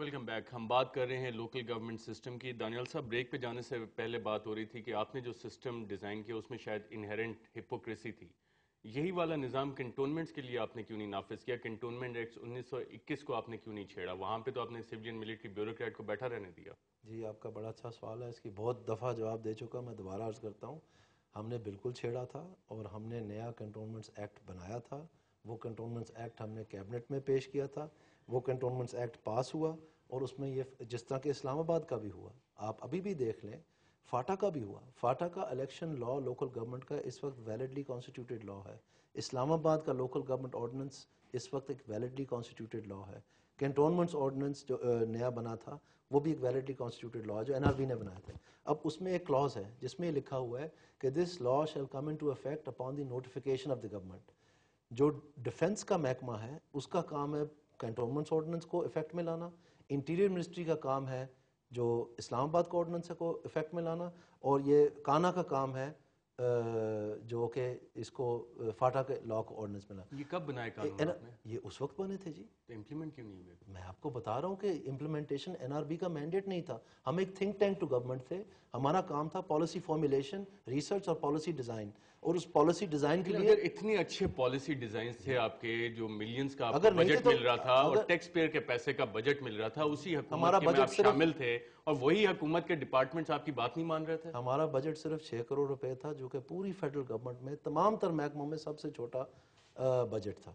Welcome back. ہم بات کر رہے ہیں لوکل گورنمنٹ سسٹم کی. دانیال صاحب بریک پہ جانے سے پہلے بات ہو رہی تھی کہ آپ نے جو سسٹم ڈیزائن کیا اس میں شاید انہیرنٹ ہپوکریسی تھی. یہی والا نظام کنٹونمنٹس کے لیے آپ نے کیوں نہیں نافذ کیا؟ کنٹونمنٹ ایکٹ 1921 کو آپ نے کیوں نہیں چھیڑا؟ وہاں پہ تو آپ نے سویلین ملٹری بیوروکریٹ کو بیٹھا رہنے دیا. جی آپ کا بڑا اچھا سوال ہے، اس کی بہت دفعہ جواب دے چکا، میں دوبارہ عرض کرتا ہوں. ہم نے بالکل چھیڑا تھا اور ہم نے نیا کنٹونمنٹس ایکٹ بنایا تھا. وہ کنٹونمنٹس ایکٹ ہم نے کیبنٹ میں پیش کیا تھا. وہ کنٹونمنٹس ایکٹ پاس ہوا اور اس میں یہ جس طرح کہ اسلام آباد کا بھی ہوا، آپ ابھی بھی دیکھ لیں، فاٹا کا بھی ہوا. فاٹا کا الیکشن لا لوکل گورنمنٹ کا اس وقت ویلڈلی کانسٹیٹیوٹیڈ لا ہے. اسلام آباد کا لوکل گورنمنٹ آرڈیننس اس وقت ایک ویلڈلی کانسٹیٹیوٹیڈ لا ہے. کنٹونمنٹس آرڈیننس جو نیا بنا تھا وہ بھی ایک ویلڈلی کانسٹیٹیوٹیڈ لا ہے جو NRB نے بنایا تھا. اب اس میں ایک کلاز ہے جس میں یہ لکھا ہوا ہے کہ this law shall come into effect upon the notification of the government. جو ڈیفنس کا محکمہ ہے اس کا کام ہے کنٹونمنٹس آرڈیننس کو افیکٹ میں لانا. انٹیریئر منسٹری کا کام ہے جو اسلام آباد کا آرڈیننس ہے کو افیکٹ میں لانا. اور یہ کانا کا کام ہے جو کہ اس کو فاٹا کے لا کو آرڈیننس میں لانا. یہ کب بنائے قانون آپ نے؟ یہ اس وقت بنے تھے جی. تو امپلیمنٹ کیوں نہیں ہوئے؟ میں آپ کو بتا رہا ہوں کہ امپلیمنٹیشن NRB کا مینڈیٹ نہیں تھا. ہم ایک تھنک ٹینک ٹو گورنمنٹ تھے. ہمارا کام تھا پالیسی فارمولیشن، ریسرچ اور پالیسی ڈیزائن. اور اس پالیسی ڈیزائن کے لیے اگر اتنے اچھے پالیسی ڈیزائنز تھے آپ کے، جو ملینز کا آپ کو اگر نہیں تھے بجٹ تو مل رہا تھا اور ٹیکس پیئر کے پیسے کا بجٹ مل رہا تھا، اسی ہمارا حکومت کے میں بجٹ آپ صرف شامل تھے اور وہی حکومت کے ڈپارٹمنٹس آپ کی بات نہیں مان رہے تھے. ہمارا بجٹ صرف 6 کروڑ روپے تھا جو کہ پوری فیڈرل گورنمنٹ میں تمام تر محکموں میں سب سے چھوٹا بجٹ تھا.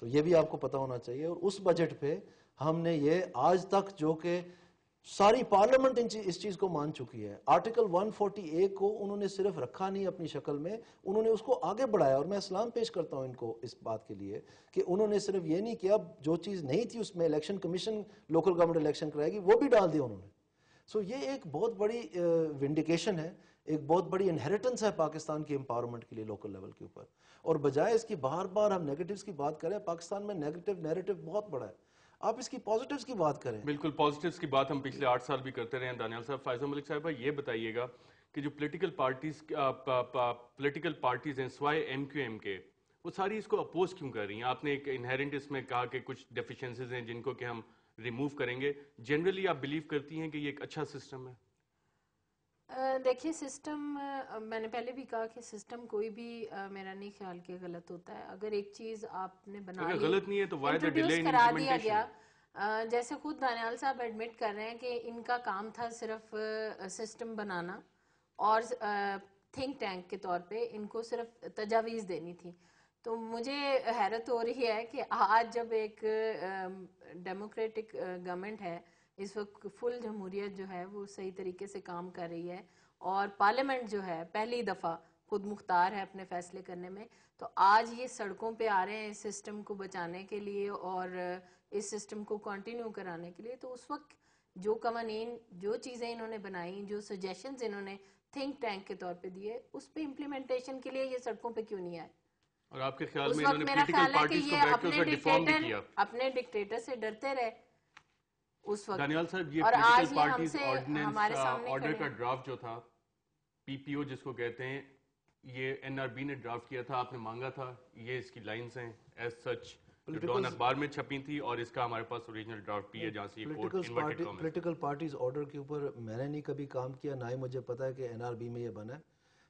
تو یہ بھی آپ کو پتہ ہونا چاہیے. اور اس بجٹ پہ ہم نے یہ آج تک جو کہ ساری پارلیمنٹ اس چیز کو مان چکی ہے. آرٹیکل 140A کو انہوں نے صرف رکھا نہیں اپنی شکل میں، انہوں نے اس کو آگے بڑھایا. اور میں سلام پیش کرتا ہوں ان کو اس بات کے لیے کہ انہوں نے صرف یہ نہیں کیا، جو چیز نہیں تھی اس میں election commission local government election کرائے گی وہ بھی ڈال دیا انہوں نے. سو یہ ایک بہت بڑی ونڈیکیشن ہے، ایک بہت بڑی انہیریٹنس ہے پاکستان کی امپاورمنٹ کے لیے لوکل لیول کے اوپر. اور بجائے اس کی بار بار ہم نیگیٹوز کی بات کریں، پاکستان میں نیگیٹو نیریٹو بہت بڑا ہے. آپ اس کی پازیٹیوز کی بات کریں. بالکل پازیٹیوز کی بات ہم پچھلے 8 سال بھی کرتے رہے ہیں. دانیال صاحب، فائزہ ملک صاحبہ یہ بتائیے گا کہ جو پولیٹیکل پارٹیز ہیں سوائے MQM کے، وہ ساری اس کو اپوز کیوں کر رہی ہیں؟ آپ نے ایک انہیرنٹ اس میں کہا کہ کچھ ڈیفیشنسیز ہیں جن کو کہ ہم ریموو کریں گے. جنرلی آپ بلیو کرتی ہیں کہ یہ ایک اچھا سسٹم ہے؟ دیکھیے سسٹم، میں نے پہلے بھی کہا کہ سسٹم کوئی بھی میرا نہیں خیال کہ غلط ہوتا ہے. اگر ایک چیز آپ نے بنا اگر لی، غلط نہیں ہے تو why the delay introduce in کرا دیا implementation؟ گیا، جیسے خود دانیال صاحب ایڈمٹ کر رہے ہیں کہ ان کا کام تھا صرف سسٹم بنانا اور تھنک ٹینک کے طور پہ ان کو صرف تجاویز دینی تھی. تو مجھے حیرت ہو رہی ہے کہ آج جب ایک ڈیموکریٹک گورنمنٹ ہے، اس وقت فل جمہوریت جو ہے وہ صحیح طریقے سے کام کر رہی ہے اور پارلیمنٹ جو ہے پہلی دفعہ خود مختار ہے اپنے فیصلے کرنے میں، تو آج یہ سڑکوں پہ آ رہے ہیں اس سسٹم کو بچانے کے لیے اور اس سسٹم کو کنٹینیو کرانے کے لیے. تو اس وقت جو قوانین، جو چیزیں انہوں نے بنائی، جو سجیشنز انہوں نے تھنک ٹینک کے طور پہ دیے، اس پہ امپلیمنٹیشن کے لیے یہ سڑکوں پہ کیوں نہیں آئے؟ اور آپ کے خیال اس میں انہوں وقت نے میرا پولیٹیکل خیال ہے کہ پارٹیز کو یہ بیٹھ کے اس میں ڈیفارم بھی کیا؟ اپنے ڈکٹیٹر سے ڈرتے رہے اس وقت. دانیال صاحب، یہ اور پولیٹیکل آج یہ ہم پارٹیز سے آرڈیننس ہمارے کا سامنے آرڈر کھڑے کا ہیں. ڈرافٹ جو تھا، PPO جس کو کہتے ہیں، یہ NRB نے ڈرافٹ کیا تھا، آپ نے مانگا تھا. یہ اس کی لائنز ہیں ایز سچ جو ڈان اخبار میں چھپی تھی، اور اس کا ہمارے پاس اوریجنل ڈرافٹ بھی ہے جہاں سے یہ quote inverted comments. Political parties order کے اوپر میں نے نہیں کبھی کام کیا، نہ ہی مجھے پتا ہے کہ NRB میں یہ بنا ہے.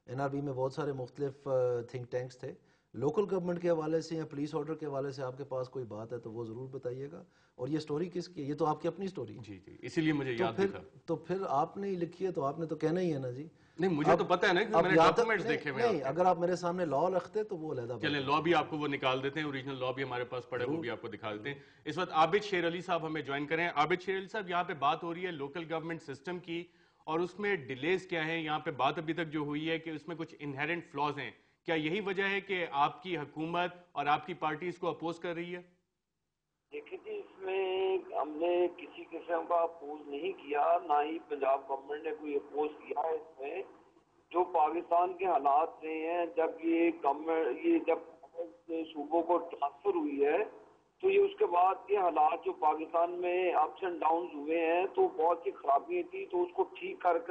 NRB میں بہت سارے مختلف تھنک ٹینکس تھے. لوکل گورنمنٹ کے حوالے سے یا پولیس آرڈر کے حوالے سے آپ کے پاس کوئی بات ہے تو وہ ضرور بتائیے گا. اور یہ سٹوری کس کی ہے؟ یہ تو آپ کی اپنی سٹوری ہے. جی جی، اسی لیے مجھے یاد بھی تھا. تو پھر آپ نے ہی لکھی ہے تو آپ نے تو کہنا ہی ہے نا جی. نہیں، مجھے تو پتہ ہے نا کہ میں نے ڈاکومنٹس دیکھے ہوئے ہیں. نہیں، اگر آپ میرے سامنے لا رکھتے تو وہ علیحدہ بات. چلیں، لا بھی آپ کو وہ نکال دیتے ہیں، اوریجنل لا بھی ہمارے پاس پڑے، وہ بھی آپ کو دکھا دیتے ہیں. اس وقت عابد شیر علی صاحب ہمیں جوائن کریں. عابد شیر علی صاحب، یہاں پہ بات ہو رہی ہے لوکل گورنمنٹ سسٹم کی، اور اس میں ڈیلیز کیا ہیں. یہاں پہ بات ابھی تک جو ہوئی ہے کہ اس میں کچھ انہیرنٹ فلاز ہیں. کیا یہی وجہ ہے کہ آپ کی حکومت اور آپ کی پارٹی اس کو اپوز کر رہی ہے؟ دیکھیں جی، اس میں ہم نے کسی قسم کا اپوز نہیں کیا، نہ ہی پنجاب گورنمنٹ نے کوئی اپوز کیا ہے. اس میں جو پاکستان کے حالات رہے ہیں، جب جب صوبوں کو ٹرانسفر ہوئی ہے تو یہ اس کے بعد یہ حالات جو پاکستان میں اپس اینڈ ڈاؤنز ہوئے ہیں تو بہت سی خرابیاں تھیں، تو اس کو ٹھیک کر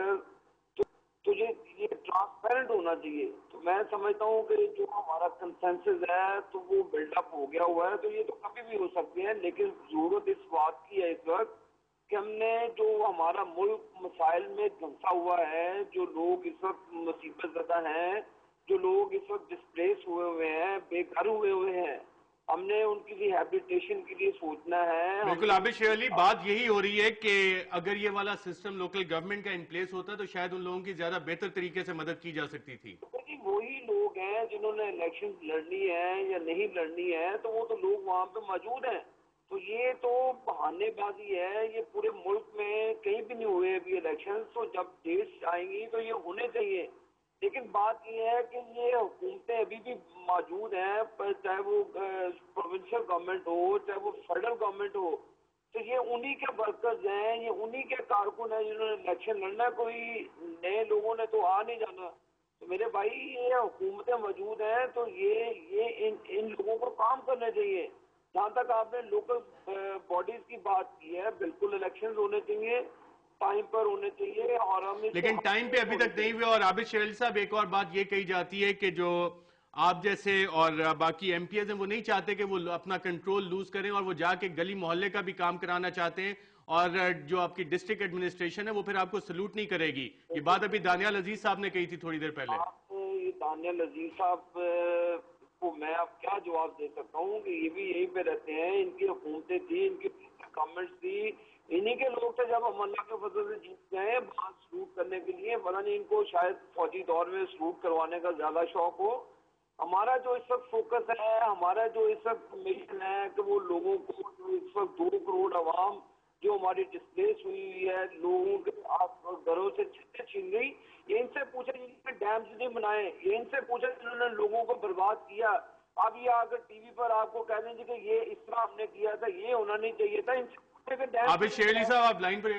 تو یہ ٹرانسپیرنٹ ہونا چاہیے. تو میں سمجھتا ہوں کہ جو ہمارا کنسنسس ہے تو وہ بلڈ اپ ہو گیا ہوا ہے. تو یہ تو کبھی بھی ہو سکتے ہیں، لیکن ضرورت اس بات کی ہے اس وقت کہ ہم نے جو ہمارا ملک مسائل میں دھنسا ہوا ہے، جو لوگ اس وقت مصیبت زدہ ہیں، جو لوگ اس وقت ڈسپلیس ہوئے ہیں، بے گھر ہوئے ہیں، ہم نے ان کی ریہیبلیٹیشن کے لیے سوچنا ہے۔ بالکل عابد شیر علی، بات یہی ہو رہی ہے کہ اگر یہ والا سسٹم لوکل گورنمنٹ کا ان پلیس ہوتا تو شاید ان لوگوں کی زیادہ بہتر طریقے سے مدد کی جا سکتی تھی۔ وہی لوگ ہیں جنہوں نے الیکشن لڑنی ہے یا نہیں لڑنی ہے، تو وہ تو لوگ وہاں پہ موجود ہیں۔ تو یہ تو بہانے بازی ہے، یہ پورے ملک میں کہیں بھی نہیں ہوئے ابھی الیکشن، تو جب ڈیٹس آئیں گی تو یہ ہونے چاہیے۔ لیکن بات یہ ہے کہ یہ حکومتیں ابھی بھی موجود ہیں، چاہے وہ پروونشل گورنمنٹ ہو، چاہے وہ فیڈرل گورنمنٹ ہو، تو یہ انہی کے ورکرز ہیں، یہ انہی کے کارکن ہیں جنہوں نے الیکشن لڑنا ہے، کوئی نئے لوگوں نے تو آ نہیں جانا۔ تو میرے بھائی یہ حکومتیں موجود ہیں تو یہ ان لوگوں کو کام کرنے چاہیے۔ جہاں تک آپ نے لوکل باڈیز کی بات کی ہے، بالکل الیکشنز ہونے چاہیے، ٹائم پر ہونے چاہیے، اور ہم اس لیکن ٹائم پہ ابھی تک نہیں ہوئے۔ اور عابد شیر علی صاحب، ایک اور بات یہ کہی جاتی ہے کہ جو آپ جیسے اور باقی ایم پی ایز ہیں وہ نہیں چاہتے کہ وہ اپنا کنٹرول لوز کریں، اور وہ جا کے گلی محلے کا بھی کام کرانا چاہتے ہیں، اور جو آپ کی ڈسٹرکٹ ایڈمنسٹریشن ہے وہ پھر آپ کو سلوٹ نہیں کرے گی۔ یہ بات ابھی دانیال عزیز صاحب نے کہی تھی تھوڑی دیر پہلے۔ یہ دانیال عزیز صاحب کو میں اب کیا جواب دے سکتا ہوں کہ یہ بھی یہیں پہ رہتے ہیں، ان کی حکومتیں تھیں، ان کی گورنمنٹس تھی، انہی کے لوگ تھے جب ہم اللہ کے فضل سے جیت گئے بات سلوٹ کرنے کے لیے، ورنہ نہیں ان کو شاید فوجی دور میں سلوٹ کروانے کا زیادہ شوق ہو۔ ہمارا جو اس وقت فوکس ہے، ہمارا جو اس وقت مشن ہے کہ وہ لوگوں کو جو اس وقت 2 کروڑ عوام جو ہماری ڈسپلیس ہوئی ہے، لوگوں کے گھروں سے چھتیں چھین گئی، یہ ان سے پوچھیں جن نے ڈیمز نہیں بنائے، یہ ان سے پوچھیں جنہوں نے لوگوں کو برباد کیا۔ اب یہ آ کر ٹی وی پر آپ کو کہہ دیں گے کہ یہ اس طرح ہم نے کیا تھا، یہ ہونا نہیں چاہیے تھا، ان سے پوچھیں کہ ڈیمز عابد شیر علی صاحب، آپ لائن پر